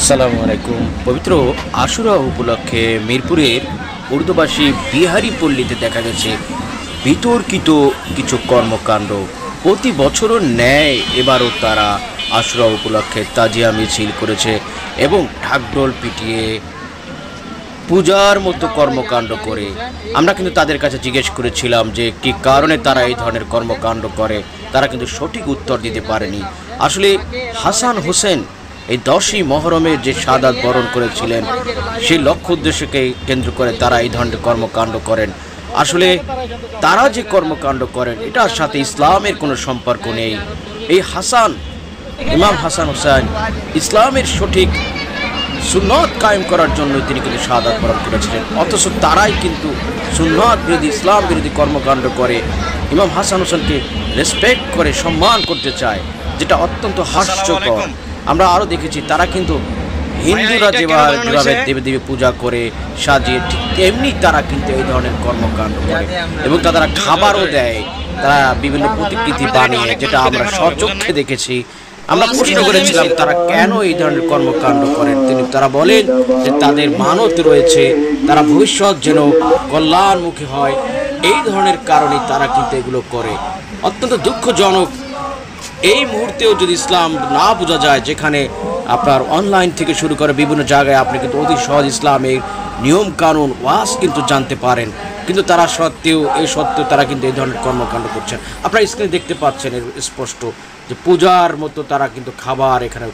আসসালামু আলাইকুম। পবিত্র আশুরা উপলক্ষে মিরপুরের উর্দুভাষী বিহারি পল্লীতে দেখা গেছে বিতর্কিত কিছু কর্মকাণ্ড। প্রতি বছরও ন্যায় এবারও তারা আশুরা উপলক্ষে তাজিয়া মিছিল করেছে এবং ঢাকঢোল পিটিয়ে পূজার মতো কর্মকাণ্ড করে। আমরা কিন্তু তাদের কাছে জিজ্ঞেস করেছিলাম যে কী কারণে তারা এই ধরনের কর্মকাণ্ড করে। তারা কিন্তু সঠিক উত্তর দিতে পারেনি। আসলে হাসান হোসেন এই 10ই মহরমের যে শাহাদাত বরণ করেছিলেন, সেই লক্ষ্য উদ্দেশ্যকে কেন্দ্র করে তারা এই ধরনের কর্মকাণ্ড করেন। আসলে তারা যে কর্মকাণ্ড করেন এটার সাথে ইসলামের কোনো সম্পর্ক নেই। এই ইমাম হাসান হোসেন ইসলামের সঠিক সুন্নত কায়েম করার জন্য তিনি কিন্তু শাহাদাত বরণ করেছিলেন, অথচ তারাই কিন্তু সুন্নত বিরোধী, ইসলাম বিরোধী কর্মকাণ্ড করে ইমাম হাসান হোসেনকে রেসপেক্ট করে সম্মান করতে চায়, যেটা অত্যন্ত হাস্যকর। আমরা আরও দেখেছি তারা কিন্তু হিন্দুরা যেভাবে দেবী পূজা করে সাজিয়ে, ঠিক তেমনি তারা কিন্তু এই ধরনের কর্মকাণ্ড করে এবং তারা খাবারও দেয়, তারা বিভিন্ন প্রতিকৃতি বানিয়ে, যেটা আমরা স্বচক্ষে দেখেছি। আমরা প্রশ্ন করেছিলাম তারা কেন এই ধরনের কর্মকাণ্ড করেন। তারা বলেন যে তাদের মানত রয়েছে, তারা ভবিষ্যৎ যেন কল্যাণমুখী হয়, এই ধরনের কারণে তারা কিন্তু এগুলো করে। অত্যন্ত দুঃখজনক। এই মুহূর্তেও যদি ইসলাম না বোঝা যায়, যেখানে আপনার অনলাইন থেকে শুরু করে বিভিন্ন জায়গায় আপনি কিন্তু অতি সহজ ইসলামের নিয়ম কানুন ওয়াজ কিন্তু জানতে পারেন, কিন্তু তারা সত্ত্বেও তারা কিন্তু এই ধরনের কর্মকাণ্ড করছেন। আপনারা স্ক্রিনে দেখতে পাচ্ছেন স্পষ্ট যে পূজার মতো তারা কিন্তু খাবার এখানে